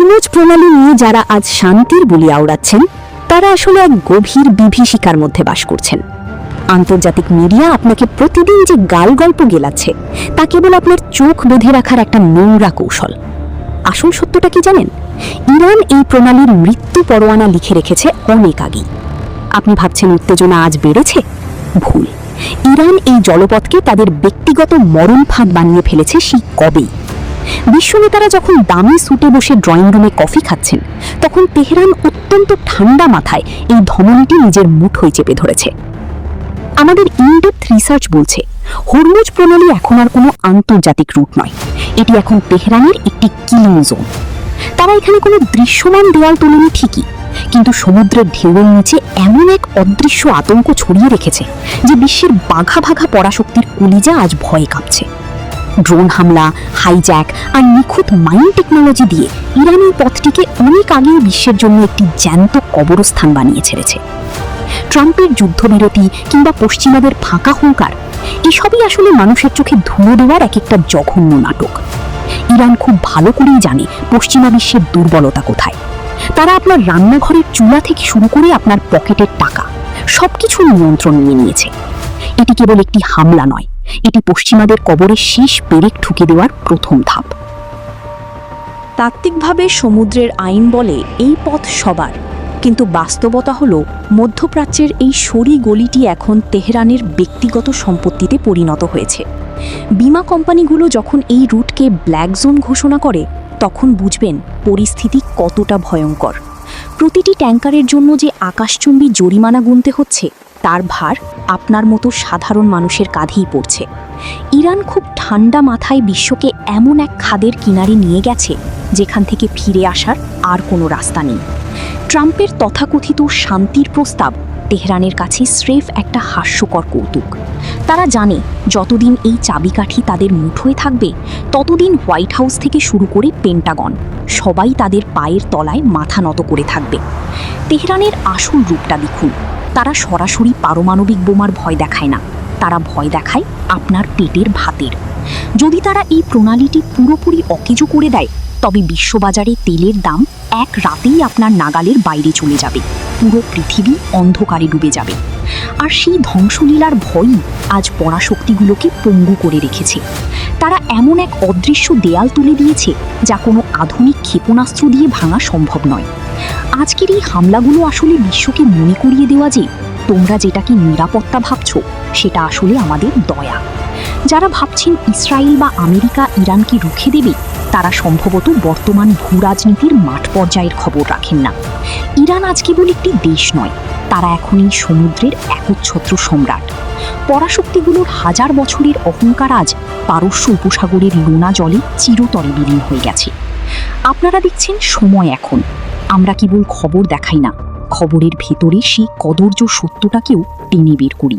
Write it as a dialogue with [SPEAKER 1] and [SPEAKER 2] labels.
[SPEAKER 1] Hormuz প্রণালী নিয়ে যারা আজ শান্তির বুলি আওড়াচ্ছেন, তারা আসলে এক গভীর বিভীষিকার মধ্যে বাস করছেন। আন্তর্জাতিক মিডিয়া আপনাকে প্রতিদিন যে গাল গল্প গেলাচ্ছে, তা কেবল আপনার চোখ বেঁধে রাখার একটা নোংরা কৌশল। আসল সত্যটা কি জানেন? ইরান এই প্রণালীর মৃত্যু পরোয়ানা লিখে রেখেছে অনেক আগেই। আপনি ভাবছেন উত্তেজনা আজ বেড়েছে? ভুল। ইরান এই জলপথকে তাদের ব্যক্তিগত মরণ ফাঁদ বানিয়ে ফেলেছে সেই কবেই। বিশ্বনেতারা যখন দামি সুটে বসে ড্রয়িং রুমে কফি খাচ্ছেন, তখন তেহরান অত্যন্ত ঠান্ডা মাথায় এই ধমনীটি নিজের মুঠোয় চেপে ধরেছে। আমাদের ইনডেপথ রিসার্চ বলছে, হরমুজ প্রণালী এখন আর কোনো আন্তর্জাতিক রুট নয়, এটি এখন তেহরানের একটি কিলিং জোন। তারা এখানে কোনো দৃশ্যমান দেয়াল তোলেনি ঠিকই, কিন্তু সমুদ্রের ঢেউয়ের নিচে এমন এক অদৃশ্য আতঙ্ক ছড়িয়ে রেখেছে যে বিশ্বের বাঘা বাঘা পরাশক্তির কলিজা আজ ভয়ে কাঁপছে। ড্রোন হামলা, হাইজ্যাক আর নিখুঁত মাইন টেকনোলজি দিয়ে ইরান এই পথটিকে অনেক আগেই বিশ্বের জন্য একটি জ্যান্ত কবরস্থান বানিয়ে ছেড়েছে। ট্রাম্পের যুদ্ধবিরতি কিংবা পশ্চিমাদের ফাঁকা হুঙ্কার, এসবই আসলে মানুষের চোখে ধুলো দেওয়ার এক একটা জঘন্য নাটক। ইরান খুব ভালো করেই জানে পশ্চিমা বিশ্বের দুর্বলতা কোথায়। তারা আপনার রান্নাঘরের চুলা থেকে শুরু করে আপনার পকেটের টাকা সবকিছু নিয়ন্ত্রণ নিয়ে নিয়েছে। এটি কেবল একটি হামলা নয়, এটি পশ্চিমাদের কবরের শেষ পেরেক ঠুকে দেওয়ার প্রথম ধাপ।
[SPEAKER 2] তাত্ত্বিকভাবে সমুদ্রের আইন বলে এই পথ সবার, কিন্তু বাস্তবতা হলো মধ্যপ্রাচ্যের এই সরি গলিটি এখন তেহরানের ব্যক্তিগত সম্পত্তিতে পরিণত হয়েছে। বিমা কোম্পানিগুলো যখন এই রুটকে ব্ল্যাক জোন ঘোষণা করে, তখন বুঝবেন পরিস্থিতি কতটা ভয়ঙ্কর। প্রতিটি ট্যাঙ্কারের জন্য যে আকাশচুম্বী জরিমানা গুনতে হচ্ছে, তার ভার আপনার মতো সাধারণ মানুষের কাঁধেই পড়ছে। ইরান খুব ঠান্ডা মাথায় বিশ্বকে এমন এক খাদের কিনারে নিয়ে গেছে যেখান থেকে ফিরে আসার আর কোনো রাস্তা নেই। ট্রাম্পের তথাকথিত শান্তির প্রস্তাব তেহরানের কাছে স্রেফ একটা হাস্যকর কৌতুক। তারা জানে যতদিন এই চাবিকাঠি তাদের মুঠোয় থাকবে, ততদিন হোয়াইট হাউস থেকে শুরু করে পেন্টাগন সবাই তাদের পায়ের তলায় মাথা নত করে থাকবে। তেহরানের আসল রূপটা দেখুন। তারা সরাসরি পারমাণবিক বোমার ভয় দেখায় না, তারা ভয় দেখায় আপনার পেটের ভাতের। যদি তারা এই প্রণালীটি পুরোপুরি অকেজো করে দেয়, তবে বিশ্ববাজারে তেলের দাম এক রাতেই আপনার নাগালের বাইরে চলে যাবে, পুরো পৃথিবী অন্ধকারে ডুবে যাবে। আর সেই ধ্বংসলীলার ভয়ই আজ পরাশক্তিগুলোকে পঙ্গু করে রেখেছে। তারা এমন এক অদৃশ্য দেয়াল তুলে দিয়েছে যা কোনো আধুনিক ক্ষেপণাস্ত্র দিয়ে ভাঙা সম্ভব নয়। আজকের এই হামলাগুলো আসলে বিশ্বকে মনে করিয়ে দেওয়া যে তোমরা যেটাকে নিরাপত্তা ভাবছো, সেটা আসলে আমাদের দয়া। যারা ভাবছেন ইসরায়েল বা আমেরিকা ইরানকে রুখে দেবে, তারা সম্ভবত বর্তমান ভূরাজনীতির মাঠ পর্যায়ের খবর রাখেন না। ইরান আজ কেবল একটি দেশ নয়, তারা এখন এই সমুদ্রের একচ্ছত্র সম্রাট। পরাশক্তিগুলোর হাজার বছরের অহংকার আজ পারস্য উপসাগরের লোনা জলে চিরতরে বিলীন হয়ে গেছে। আপনারা দেখছেন সময় এখন। আমরা কেবল খবর দেখাই না, খবরের ভেতরে সেই কদর্য সত্যটাকেও টেনে বের করি।